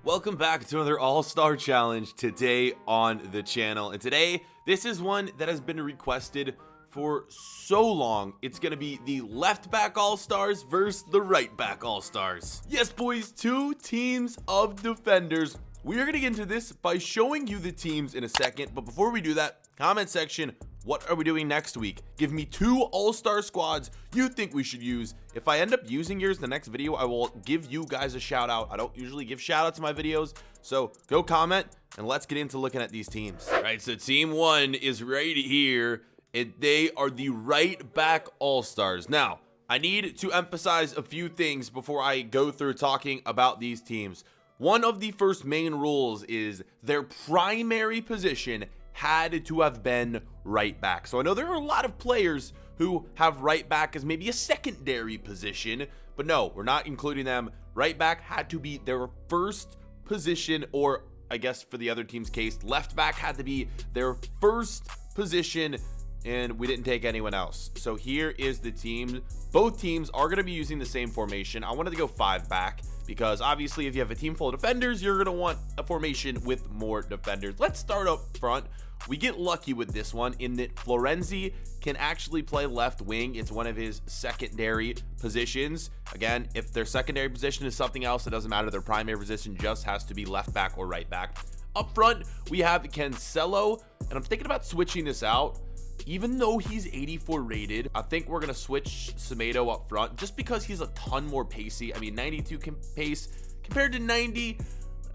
Welcome back to another All-Star Challenge today on the channel. And today, this is one that has been requested for so long. It's going to be the left back All-Stars versus the right back All-Stars. Yes, boys, two teams of defenders. We are going to get into this by showing you the teams in a second. But before we do that, comment section, what are we doing next week? Give me two all-star squads you think we should use. If I end up using yours in the next video, I will give you guys a shout out. I don't usually give shout outs to my videos, so go comment and let's get into looking at these teams. All right, so team one is right here, and they are the right back all-stars. Now, I need to emphasize a few things before I go through talking about these teams. One of the first main rules is their primary position had to have been right back. So I know there are a lot of players who have right back as maybe a secondary position, but no, we're not including them. Right back had to be their first position, or I guess for the other team's case, left back had to be their first position, and we didn't take anyone else. So here is the team. Both teams are going to be using the same formation. I wanted to go 5 back because obviously if you have a team full of defenders, you're going to want a formation with more defenders. Let's start up front. We get lucky with this one in that Florenzi can actually play left wing. It's one of his secondary positions. Again, if their secondary position is something else, it doesn't matter. Their primary position just has to be left back or right back. Up front, we have Cancelo, and I'm thinking about switching this out. Even though he's 84 rated, I think we're going to switch Semedo up front just because he's a ton more pacey. I mean, 92 pace compared to 90.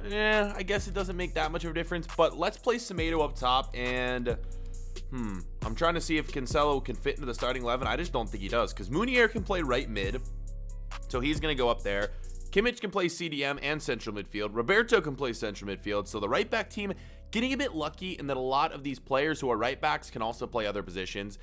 I guess it doesn't make that much of a difference, but let's play Semedo up top, and I'm trying to see if Cancelo can fit into the starting 11. I just don't think he does, because Munier can play right mid, so he's going to go up there. Kimmich can play CDM and central midfield. Roberto can play central midfield, so the right back team getting a bit lucky in that a lot of these players who are right backs can also play other positions.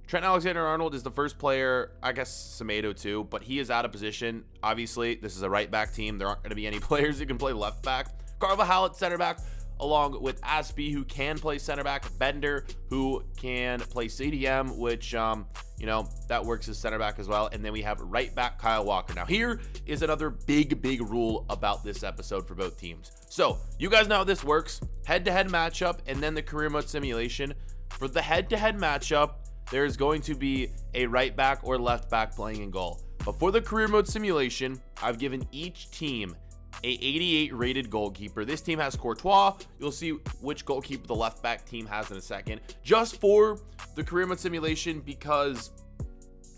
Trent Alexander-Arnold is the first player, I guess Semedo too, but he is out of position. Obviously, this is a right back team. There aren't going to be any players who can play left back. Carvajal at center back, along with Aspie, who can play center back. Bender, who can play CDM, which, you know, that works as center back as well. And then we have right back Kyle Walker. Now, here is another big rule about this episode for both teams. So, you guys know how this works. Head-to-head matchup, and then the career mode simulation. For the head-to-head matchup, there's going to be a right back or left back playing in goal. But for the career mode simulation, I've given each team a 88 rated goalkeeper. This team has Courtois. You'll see which goalkeeper the left back team has in a second. Just for the career mode simulation, because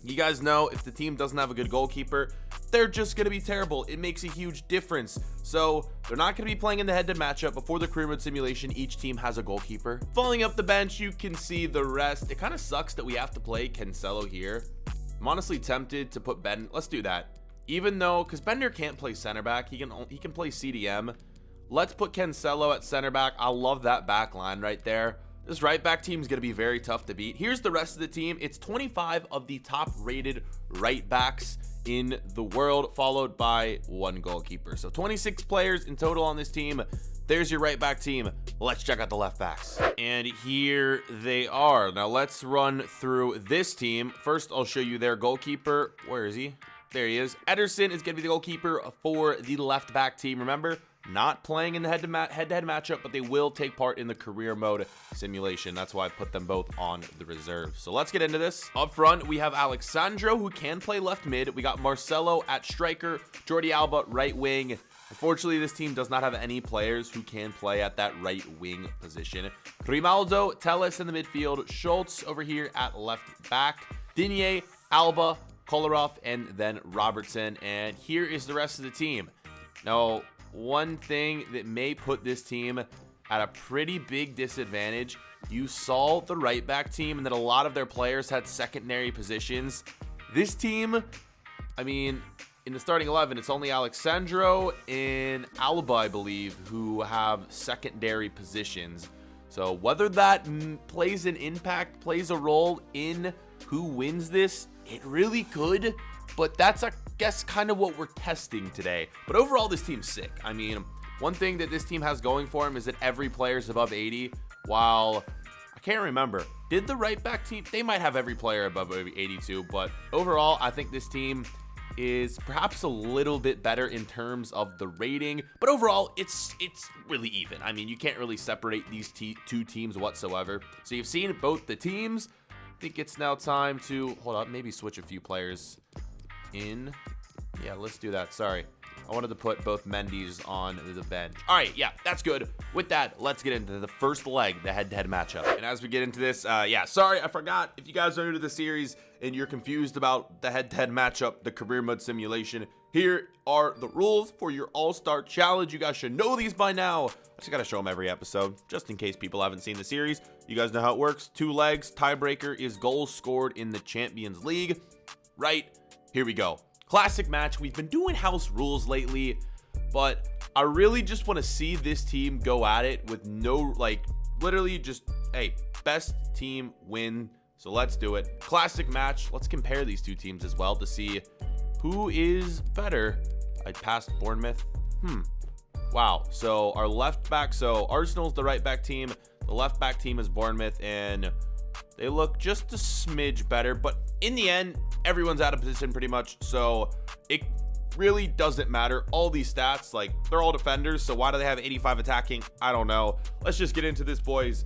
you guys know if the team doesn't have a good goalkeeper, they're just going to be terrible. It makes a huge difference. So they're not going to be playing in the head-to-head matchup. Before the career mode simulation, each team has a goalkeeper. Falling up the bench, you can see the rest. It kind of sucks that we have to play Cancelo here. I'm honestly tempted to put Ben. Let's do that. Even though, because Bender can't play center back, he can play CDM. Let's put Cancelo at center back. I love that back line right there. This right back team is going to be very tough to beat. Here's the rest of the team. It's 25 of the top rated right backs in the world, followed by 1 goalkeeper. So 26 players in total on this team. There's your right back team. Let's check out the left backs. And here they are. Now let's run through this team. First, I'll show you their goalkeeper. Where is he? There he is. Ederson is going to be the goalkeeper for the left back team. Remember, not playing in the head-to-head matchup, but they will take part in the career mode simulation. That's why I put them both on the reserve. So let's get into this. Up front, we have Alexandro, who can play left mid. We got Marcelo at striker, Jordi Alba right wing. Unfortunately, this team does not have any players who can play at that right wing position. Grimaldo, Telles in the midfield, Schultz over here at left back, Digne, Alba, Kolarov, and then Robertson. And here is the rest of the team. Now, one thing that may put this team at a pretty big disadvantage, you saw the right back team and that a lot of their players had secondary positions. This team, I mean, in the starting 11, it's only Alexandro and Alba, I believe, who have secondary positions. So whether that plays an impact, plays a role in who wins this, it really could, but that's, I guess, kind of what we're testing today. But overall, this team's sick. I mean, one thing that this team has going for them is that every player is above 80, while I can't remember. Did the right back team? They might have every player above 82, but overall, I think this team is perhaps a little bit better in terms of the rating, but overall it's really even. I mean, you can't really separate these two teams whatsoever. So you've seen both the teams. I think it's now time to hold up, maybe switch a few players in. Yeah, let's do that. Sorry, I wanted to put both Mendy's on the bench. All right, yeah, that's good. With that, let's get into the first leg, the head-to-head matchup. And as we get into this, yeah, sorry, I forgot. If you guys are new to the series and you're confused about the head-to-head matchup, the career mode simulation, here are the rules for your all-star challenge. You guys should know these by now. I just gotta show them every episode, just in case people haven't seen the series. You guys know how it works. 2 legs, tiebreaker is goals scored in the Champions League. Right, here we go. Classic match. We've been doing house rules lately, but I really just want to see this team go at it with no, like, literally just, hey, best team win. So let's do it. Classic match. Let's compare these two teams as well to see who is better. I passed Bournemouth. Wow. So our left back, so Arsenal's the right back team. The left back team is Bournemouth, and they look just a smidge better, but in the end, everyone's out of position pretty much, so it really doesn't matter. All these stats, like, they're all defenders, so why do they have 85 attacking? I don't know. Let's just get into this, boys,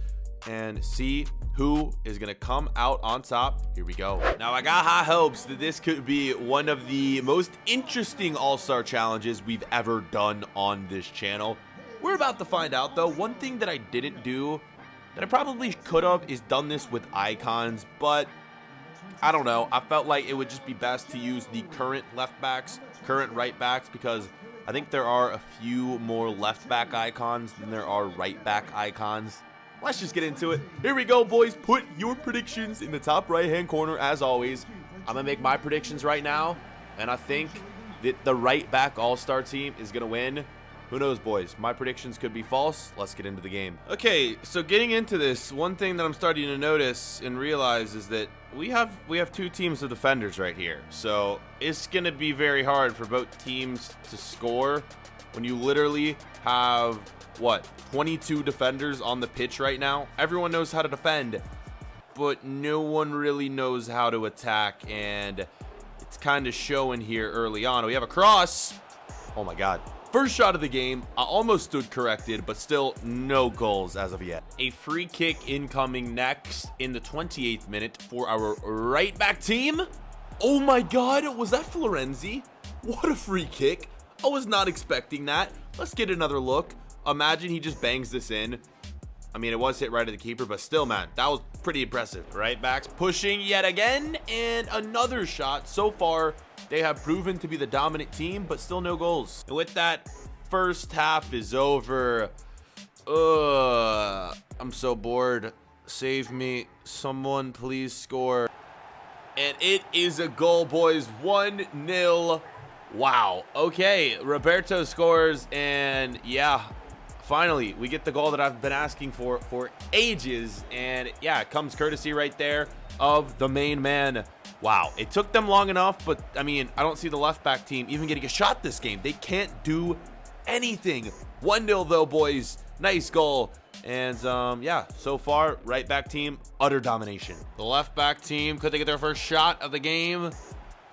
and see who is going to come out on top. Here we go. Now, I got high hopes that this could be one of the most interesting all-star challenges we've ever done on this channel. We're about to find out, though. One thing that I didn't do that I probably could have is done this with icons, but I don't know. I felt like it would just be best to use the current left backs, current right backs, because I think there are a few more left back icons than there are right back icons. Let's just get into it. Here we go, boys. Put your predictions in the top right-hand corner, as always. I'm going to make my predictions right now, and I think that the right back all-star team is going to win. Who knows, boys? My predictions could be false. Let's get into the game. Okay, so getting into this, one thing that I'm starting to notice and realize is that we have 2 teams of defenders right here. So it's going to be very hard for both teams to score when you literally have, what, 22 defenders on the pitch right now. Everyone knows how to defend, but no one really knows how to attack, and it's kind of showing here early on. We have a cross. Oh my God. First shot of the game. I almost stood corrected, but still no goals as of yet. A free kick incoming next in the 28th minute for our right back team. Oh my God, was that Florenzi? What a free kick. I was not expecting that. Let's get another look. Imagine he just bangs this in. I mean, it was hit right at the keeper, but still, man, that was pretty impressive. Right backs pushing yet again, and another shot. So far, they have proven to be the dominant team, but still no goals. And with that, first half is over. I'm so bored. Save me. Someone please score. And it is a goal, boys. 1-0. Wow. Okay, Roberto scores, and yeah, finally, we get the goal that I've been asking for ages, and yeah, it comes courtesy right there of the main man. Wow, it took them long enough, but I mean, I don't see the left back team even getting a shot this game. They can't do anything. 1-0 though, boys. Nice goal. And yeah, so far, right back team, utter domination. The left back team, could they get their first shot of the game?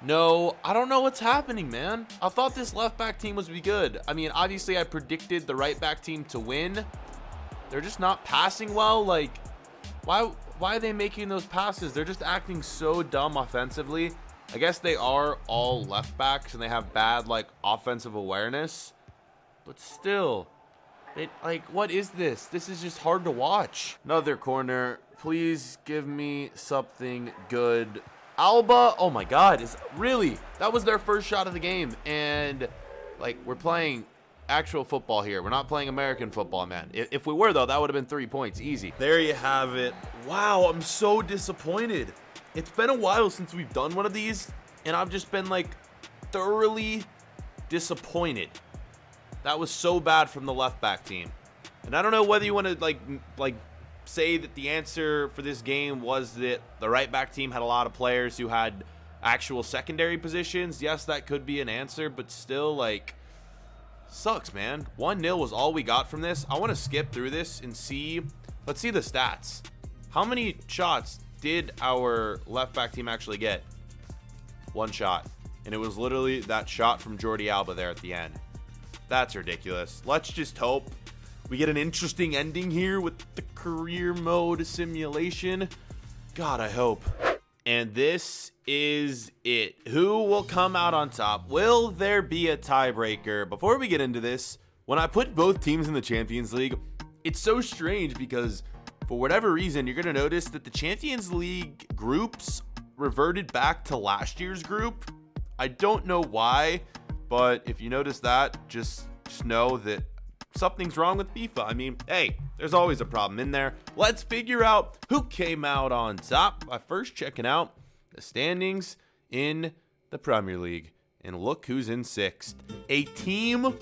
No, I don't know what's happening, man. I thought this left back team was be good. I mean, obviously I predicted the right back team to win. They're just not passing well. Like, why are they making those passes? They're just acting so dumb offensively. I guess they are all left backs and they have bad, like, offensive awareness. But still, like, what is this? This is just hard to watch. Another corner. Please give me something good. Alba, oh my God, that was their first shot of the game, and like, we're playing actual football here. We're not playing American football, man. If we were, though, that would have been 3 points, easy. There you have it. Wow, I'm so disappointed. It's been a while since we've done one of these, and I've just been like thoroughly disappointed. That was so bad from the left back team, and I don't know whether you want to like say that the answer for this game was that the right back team had a lot of players who had actual secondary positions. Yes, that could be an answer, but still, like, sucks, man. 1-0 was all we got from this. I want to skip through this and see. Let's see the stats. How many shots did our left back team actually get? 1 shot. and it was literally that shot from Jordi Alba there at the end. That's ridiculous. Let's just hope we get an interesting ending here with the career mode simulation. God, I hope. And this is it. Who will come out on top? Will there be a tiebreaker? Before we get into this, when I put both teams in the Champions League, it's so strange because for whatever reason, you're going to notice that the Champions League groups reverted back to last year's group. I don't know why, but if you notice that, just know that something's wrong with FIFA. I mean, hey, there's always a problem in there. Let's figure out who came out on top by first checking out the standings in the Premier League. And look who's in sixth. A team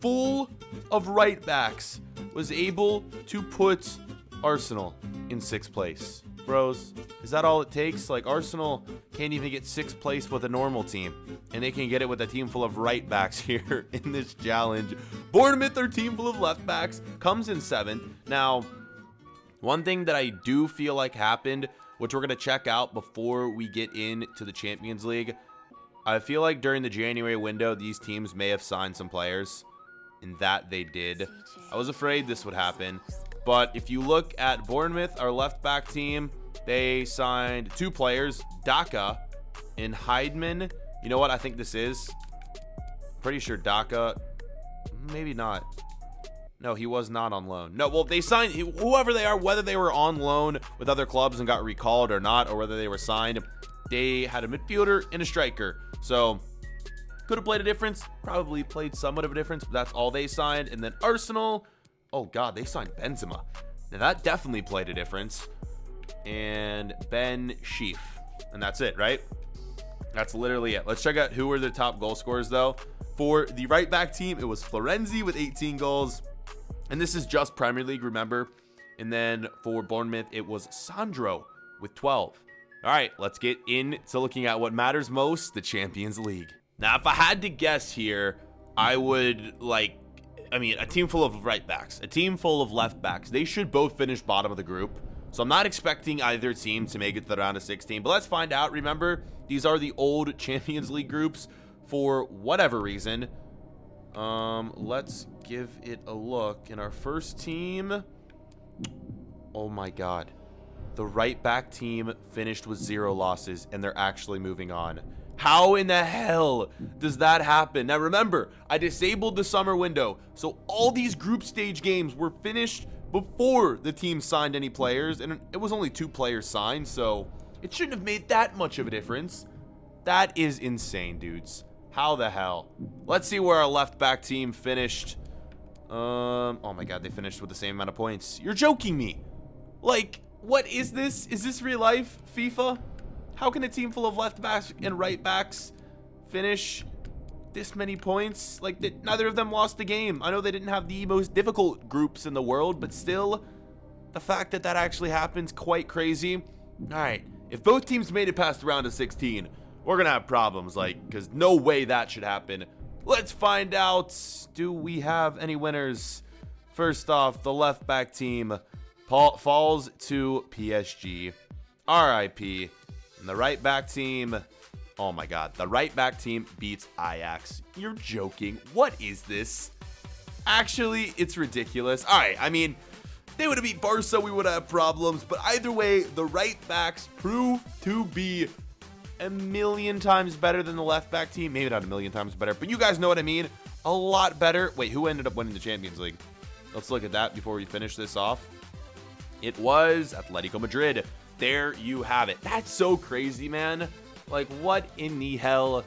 full of right backs was able to put Arsenal in sixth place. Bros, is that all it takes? Like, Arsenal can't even get sixth place with a normal team, and they can get it with a team full of right backs here in this challenge. Bournemouth, their team full of left backs, comes in seventh. Now, one thing that I do feel like happened, which we're going to check out before we get into the Champions League, I feel like during the January window, these teams may have signed some players, and that they did. I was afraid this would happen. But if you look at Bournemouth, our left back team, they signed two players, Daka and Heidman. You know what I think this is? Pretty sure Daka, maybe not. No, he was not on loan. No, well, they signed whoever they are, whether they were on loan with other clubs and got recalled or not, or whether they were signed. They had a midfielder and a striker. So could have played a difference, probably played somewhat of a difference, but that's all they signed. And then Arsenal, oh God, they signed Benzema. Now that definitely played a difference. And Ben Sheaf. And that's it, right? That's literally it. Let's check out who were the top goal scorers, though. For the right back team, it was Florenzi with 18 goals. And this is just Premier League, remember? And then for Bournemouth, it was Sandro with 12. All right, let's get into looking at what matters most, the Champions League. Now, if I had to guess here, I would a team full of right backs, a team full of left backs. They should both finish bottom of the group. So I'm not expecting either team to make it to the round of 16, but let's find out. Remember, these are the old Champions League groups for whatever reason. Let's give it a look. In our first team, oh my God. The right back team finished with 0 losses, and they're actually moving on. How in the hell does that happen? Now remember, I disabled the summer window, so all these group stage games were finished before the team signed any players, and it was only 2 players signed, so it shouldn't have made that much of a difference. That is insane, dudes. How the hell? Let's see where our left back team finished. Oh my God, they finished with the same amount of points. You're joking me. Like, what is this? Is this real life, FIFA? How can a team full of left backs and right backs finish this many points? Like, neither of them lost the game. I know they didn't have the most difficult groups in the world, but still, the fact that that actually happens, quite crazy. All right, if both teams made it past the round of 16, we're gonna have problems, because no way that should happen. Let's find out. Do we have any winners? First off, the left back team falls to PSG. RIP. And the right back team, oh my God, the right back team beats Ajax. You're joking. What is this? Actually, it's ridiculous. All right, I mean, if they would have beat Barca, we would have problems. But either way, the right backs prove to be a million times better than the left back team. Maybe not a million times better, but you guys know what I mean. A lot better. Wait, who ended up winning the Champions League? Let's look at that before we finish this off. It was Atletico Madrid. There you have it. That's so crazy, man. Like, what in the hell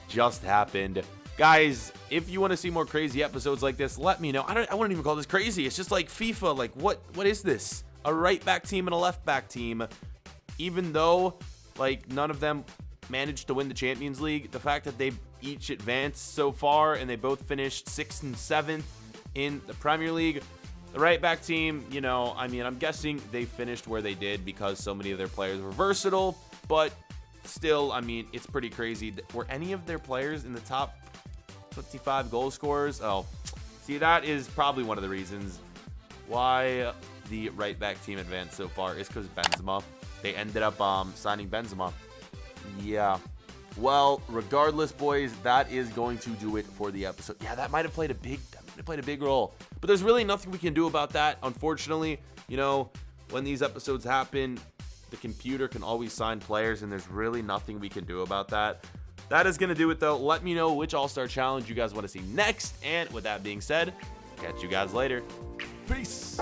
just happened? Guys, if you want to see more crazy episodes like this, let me know. I wouldn't even call this crazy. It's just like FIFA. Like, what is this? A right back team and a left back team. Even though, like, none of them managed to win the Champions League, the fact that they each advanced so far and they both finished 6th and 7th in the Premier League. The right back team, you know, I mean, I'm guessing they finished where they did because so many of their players were versatile, but still, I mean, it's pretty crazy. Were any of their players in the top 25 goal scorers? Oh, see, that is probably one of the reasons why the right back team advanced so far is because Benzema. They ended up signing Benzema. Yeah. Well, regardless, boys, that is going to do it for the episode. Yeah, that might have played a big role, but there's really nothing we can do about that. Unfortunately, you know, when these episodes happen, the computer can always sign players, and there's really nothing we can do about that. That is going to do it, though. Let me know which All-Star Challenge you guys want to see next, and with that being said, catch you guys later. Peace.